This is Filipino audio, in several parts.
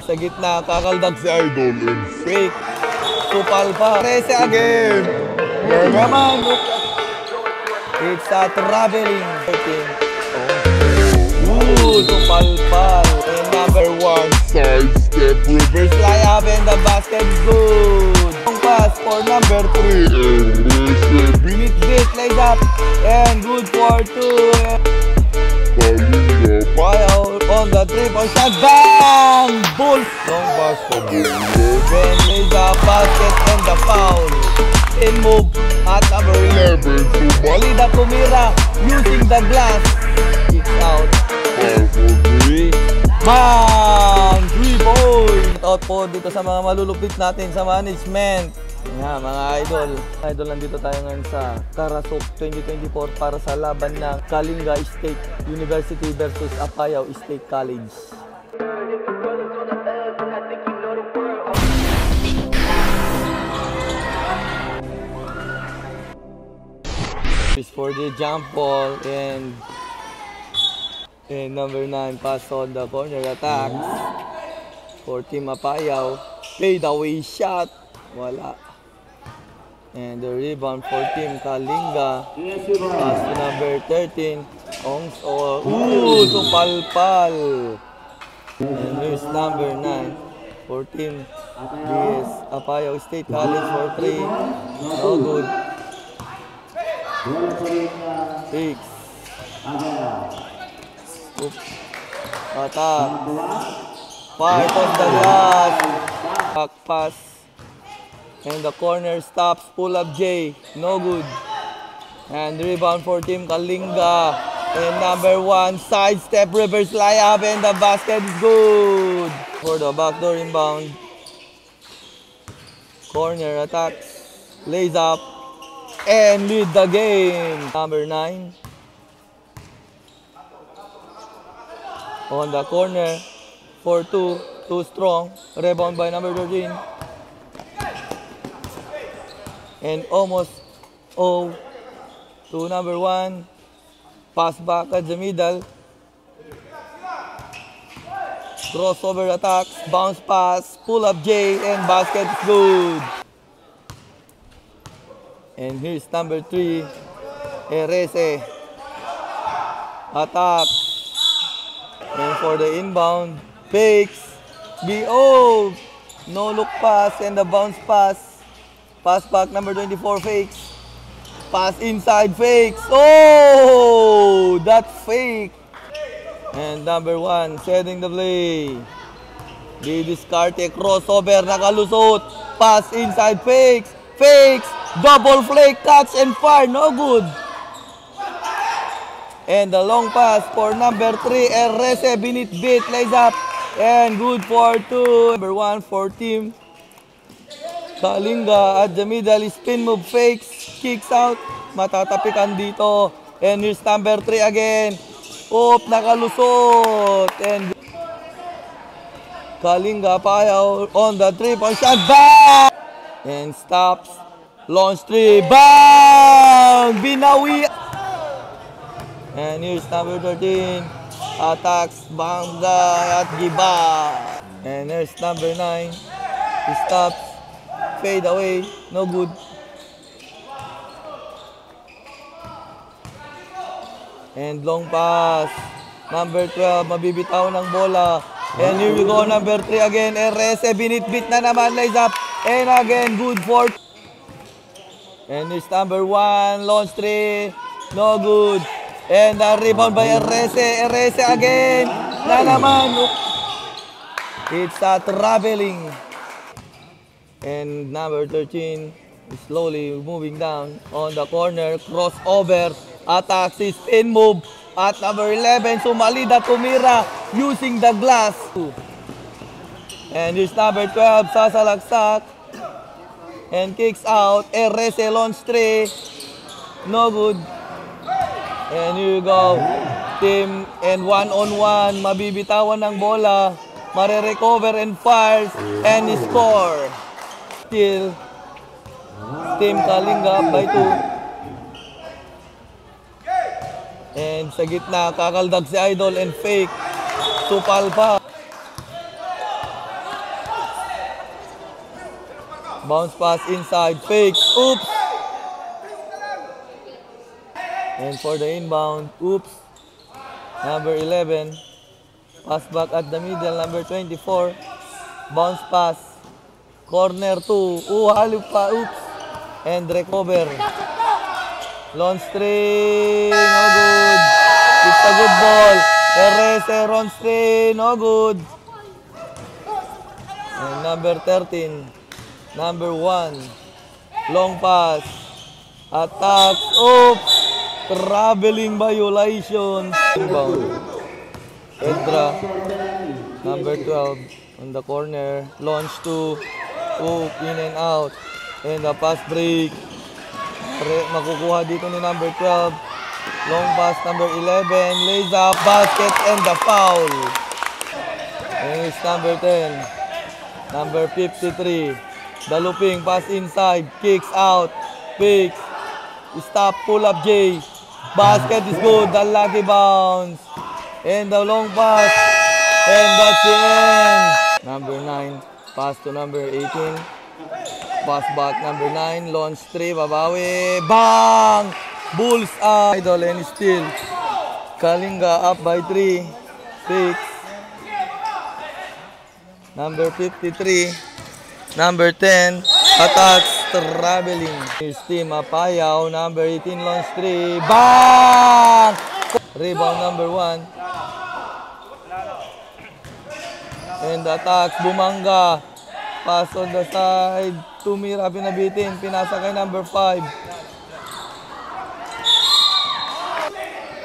And sa gitna, kakaldag si Idol and fake. Supalpa. Rese again. Naman. It's a traveling. Ooh, supalpal. And number 1, side step reverse layup and the basket is good. Long pass for number 3. Binit lays up and good for 2. Payaw on the 3-point shot. Bang! Bull! Long pass for Ben lays up basket and the foul. In move at number 11. Walida tumira using the glass. Kicks out. Bang! 3-point! Out po dito sa mga malulupit natin sa management. Yan, mga idol. Idol, nandito tayo ngayon sa Karasok 2024 para sa laban ng Kalinga State University versus Apayao State College. For the jump ball and number 9 pass on the corner attacks for Team Apayao. Fade away shot. Wala. And the rebound for Team Kalinga. Pass to number 13. Ooh, supalpal. And here's number 9 for Team DS Apayao State College for 3. No good. 6. Attack. Part of the glass. Back pass. And the corner stops. Pull up J. No good. And rebound for Team Kalinga. And number 1, side step reverse layup and the basket is good. For the backdoor inbound. Corner attacks. Lays up. And lead the game. Number 9. On the corner. For 2. Too strong. Rebound by number 13. And almost to number 1. Pass back at the middle. Crossover attacks. Bounce pass. Pull up J. And basket is good. And here's number 3. Erese. Attack. And for the inbound. Fakes. No look pass and the bounce pass. Pass back number 24 fakes. Pass inside fakes. Oh, that's fake. And number 1 setting the play. Di discarte crossover nakalusot. Pass inside fakes. Fakes. Double flake catch and fire. No good. And the long pass for number 3. Erese binit lays up. And good for 2. Number 1 for Team Kalinga at the middle. Spin move fakes. Kicks out. Matatapikan dito. And here's number 3 again. Nakalusot. And Kalinga Apayao on the 3-point shot. Bang! And stops. Launch 3. Bang! Binawi. And here's number 13. Attacks Bangga at Giba. And here's number 9. He stops. Fade away. No good. And long pass. Number 12. Mabibitaw ng bola. And here we go. Number 3 again. Erese. Binitbit na naman. Lays up. And again. Good for. And here's number 1. Launch 3. No good. And the rebound by Erese. Erese again. Na naman. It's a traveling. And number 13 is slowly moving down on the corner. Crossover. Attacks. Spin move. At number 11. Sumalida tumira using the glass. And here's number 12. Sasalagsak. And kicks out. Erese launch 3. No good. And here you go. Team and one-on-one. Mabibitawan ng bola. Mare-recover and fires. And score. Still. Team Kalinga up by 2. And sa gitna, kakaldag si Idol and fake. Supalpa. Bounce pass inside. Fake. Oops. And for the inbound. Oops. Number 11. Pass back at the middle. Number 24. Bounce pass. Corner 2. Halip pa. Oops. And recover. Long string. No good. It's a good ball. Erese. Long string. No good. And number 13. Number 1. Long pass. Attacks. Oops. Traveling violation. Inbound. Edra. Number 12. On the corner. Launch 2. Hook. In and out. And the pass break. Makukuha dito ni number 12. Long pass number 11. Lays up. Basket and the foul. And it's number 10. Number 53. The looping pass inside. Kicks out. Picks. Stop. Pull up J. Basket is good. The lucky bounce. And the long pass. And that's the end. Number 9. Pass to number 18. Pass back number 9. Launch 3. Babawi. Bang! Bulls Idol and steal. Kalinga up by 3. 6. Number 53. Number 10. Attacks. Traveling. Here's team Apayaw. Number 18. Launch 3. Bang! Rebound number 1. And attacks. Bumanga. Pass on the side. Tumira pinabitin. Pinasa kay number 5.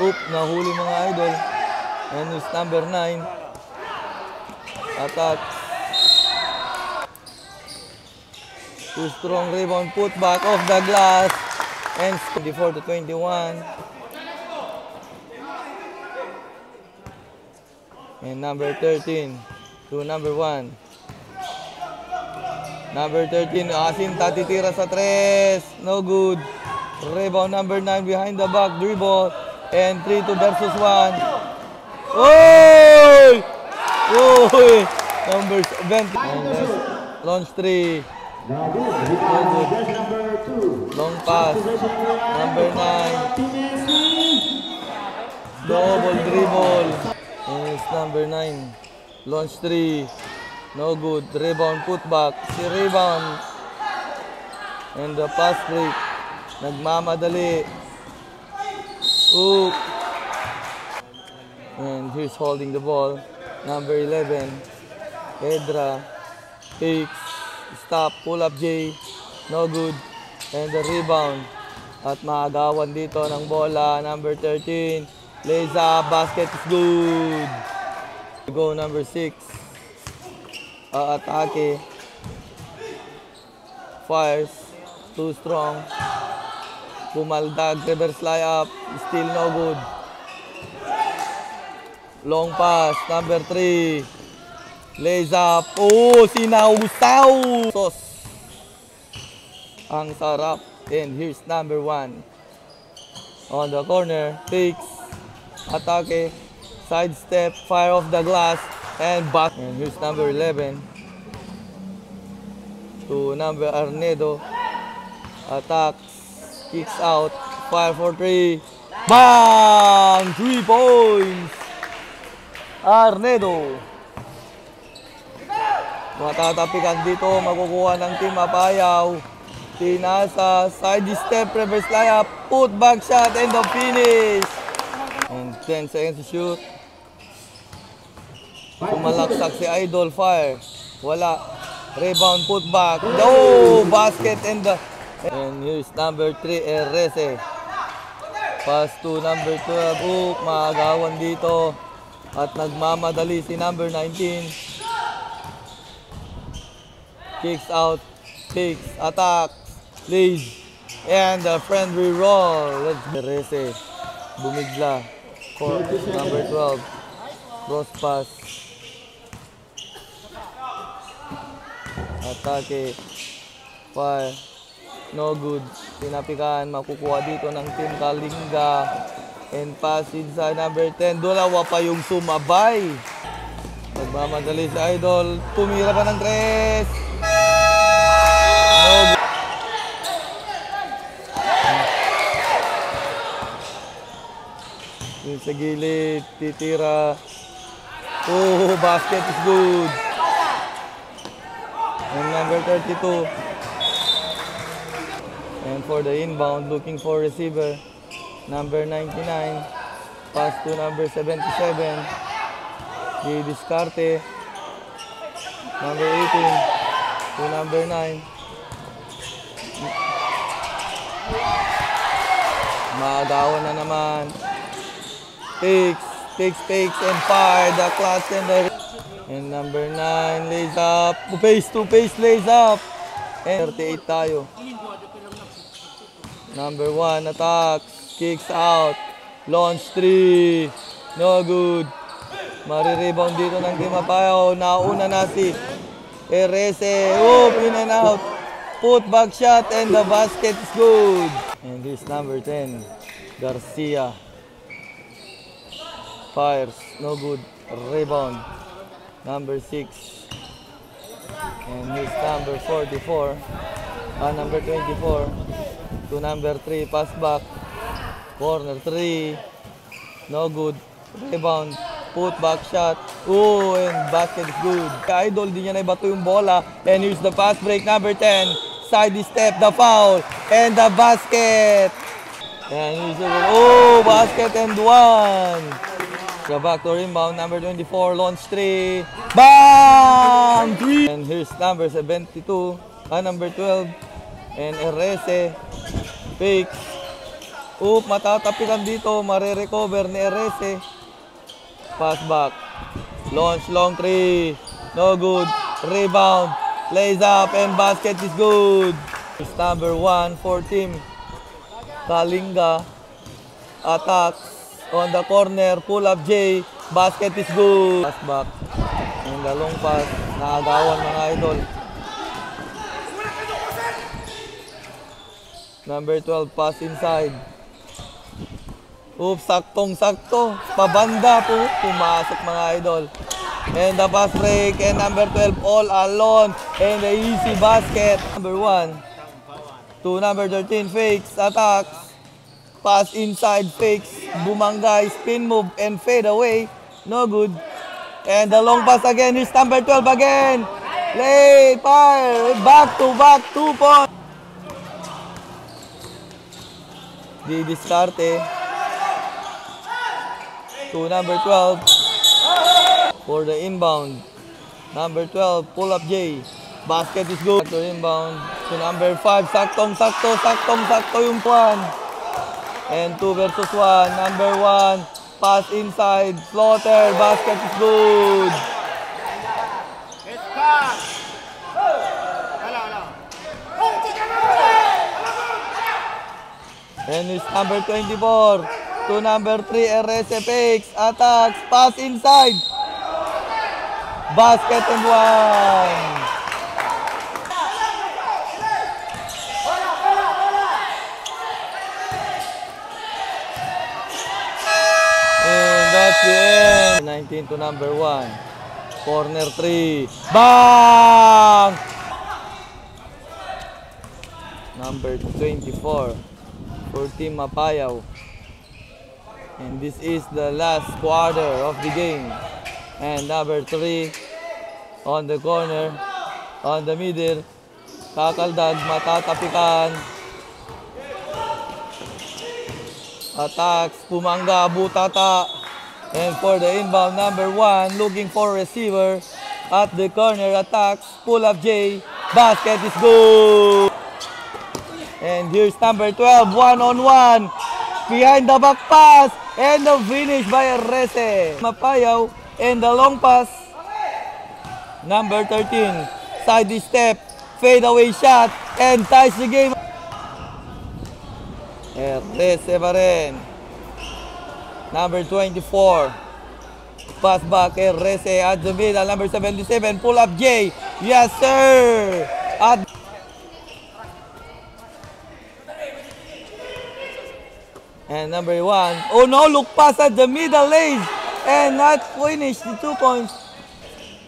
Oop, nahuli mga idol. And it's number 9. Attacks. Too strong rebound. Put back off the glass. And 24 to 21. And number 13 to number 1. Number 13, Asin tatitira sa 3. No good. Rebound number 9 behind the back. Dribble. And 3 to versus 1. Oy! Oy! Number 20. Launch 3. No good. Long pass. Number 9. Double dribble. And it's number 9. Launch 3. No good. Rebound, put back. Si rebound. And the pass break. Nagmamadali. Oop. And here's holding the ball. Number 11. Edra. Takes. Stop. Pull up J. No good. And the rebound. At maagawan dito ng bola. Number 13. Lays up. Basket is good. Go number 6. Atake. Fires. Too strong. Pumaldag. Reverse layup. Still no good. Long pass. Number 3. Lays up. Oh, sinausaw. Sos. Ang sarap. And here's number 1. On the corner. Takes. Atake. Side step. Fire off the glass. And back. And here's number 11. To number Arnedo. Attacks. Kicks out. Fire for 3. Bang! 3 points. Arnedo. Matatapikan dito. Makukuha ng team Apayaw. Tinasa. Side step. Reverse layup. Put back shot. And the finish. And 10 seconds to shoot. Sumalaksak si Idol. Fire. Wala. Rebound, put back. No! Basket and the... And here's number 3, Erese. Pass to number 12. Maagawan dito. At nagmamadali si number 19. Kicks out. Kicks. Attacks. Lays. And the friendly roll. Let's Erese. Bumigla. For number 12. Cross pass. Atake. Fire. No good. Pinapikan. Makukuha dito ng team Kalinga. And pass inside number 10. Dalawa pa yung sumabay. Nagmamadali si Idol. Tumira pa ng 3. No. Yung sa gilid, titira. Oh, basket is good. And number 32. And for the inbound, looking for receiver, number 99. Pass to number 77. Di diskarte. Number 18 to number 9. Maagawan na naman. Takes and fire. The clutch and number 9 lays up. Two-pace lays up. And 38 tayo. Number 1 attacks. Kicks out. Launch 3. No good. Mari-rebound dito ng Team Mapayaw. Nauna na si Erese. In and out. Put back shot and the basket is good. And this number 10. Garcia. Fires. No good. Rebound. Number 6. And his number 44. Number 24. To number 3. Pass back. Corner 3. No good. Rebound. Put back shot. And basket is good. Idol, di niya na ibato yung bola. And here's the fast break. Number 10. Side step. The foul. And the basket. And here's the basket and 1. So back to rebound. Number 24. Launch 3. Bang! 3. And here's number 72. Number 12. And Erese. Fakes. Matatapitan dito. Mare-recover ni Erese. Pass back. Launch long 3. No good. Rebound. Lays up and basket is good. It's number 1 for team Kalinga. Attacks on the corner. Pull up J. Basket is good. Pass back. And the long pass. Naagawan mga idol. Number 12 pass inside. Saktong-sakto. Pabanda po. Pumasok mga idol. And the pass break. And number 12 all alone. And the easy basket. Number 1. To number 13 fakes. Attacks. Pass inside fakes. Bumangga. Spin move and fade away. No good. And the long pass again. Here's number 12 again. Late fire. Back to back. 2 points. Di diskarte. To number 12 for the inbound. Number 12, pull up J. Basket is good. To inbound. To number 5, saktong-sakto yung 1. And 2 versus 1. Number 1, pass inside. Slaughter. Basket is good. And it's number 24. To number 3, Erese fakes, attacks, pass inside. Basket and 1. And that's the end. 19 to number 1. Corner 3. Bang! Number 24 for Team Mapayaw. And this is the last quarter of the game. And number 3 on the corner, on the middle. Kakaldag, matatapikan. Attacks, Pumanga, Butata. And for the inbound, number 1, looking for receiver. At the corner, attacks, pull up J. Basket is good. And here's number 12, one-on-one. Behind the back pass. And the finish by Erese. Mapayaw. And the long pass. Number 13. Side step. Fade away shot. And ties the game. Erese pa rin. Number 24. Pass back. Erese at the middle. Number 77. Pull up J. Yes, sir. At and number 1. Oh no, look pass at the middle lane. And not finish the 2 points.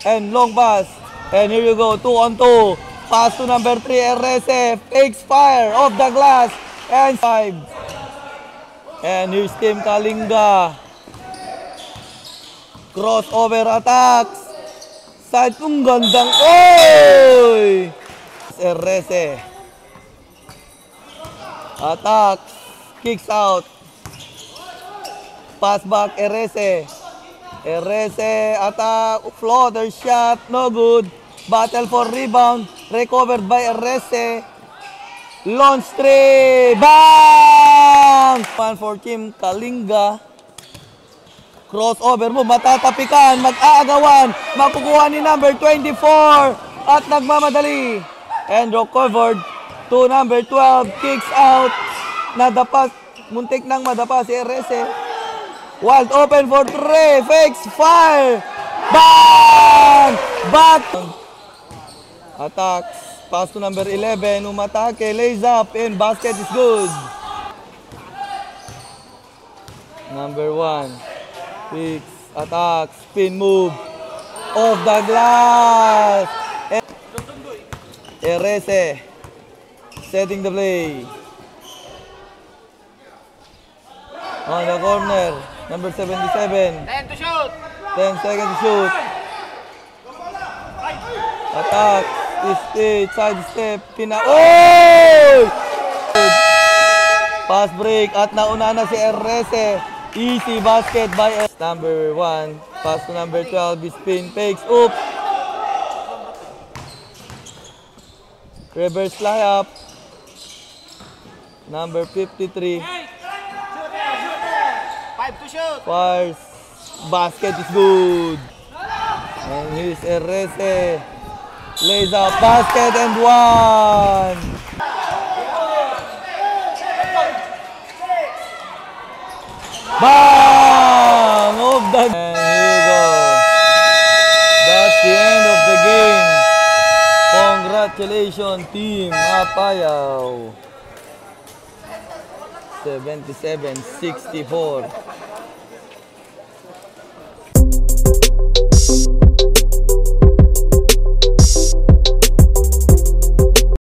And long pass. And here you go, 2-on-2. Pass to number 3, RSF. Takes fire off the glass. And 5. And here's Team Kalinga. Crossover attacks. Side kung gandang. Oy! RSF. Attacks. Kicks out. Pass back, Erese. Erese, attack, floater shot, no good. Battle for rebound, recovered by Erese. Launch three, bang! One for Team Kalinga. Crossover mo, matatapikan, mag-aagawan. Makukuha ni number 24 at nagmamadali. And recovered to number 12, kicks out. Nadapas, muntik nang madapa si Erese. Wild open for 3, fakes fire. Bang! Back! Attacks. Pass to number 11. Umatake. Lays up. And basket is good. Number 1. Fix. Attack. Spin move. Off the glass. Erese. Setting the play. On the corner. Number 77. 10 to shoot. 10 seconds to shoot. Attack. Side step. Oh! Pass break. At nauna na si Erese. Easy basket by number 1. Pass to number 12. Spin. Fakes. Oop. Reverse layup. Number 53. 5 to shoot. Fires. Basket is good. And here's Erese. Lays up. Basket and 1. Bang! Of the... And here you go. That's the end of the game. Congratulations, Team Apayao. 77-64.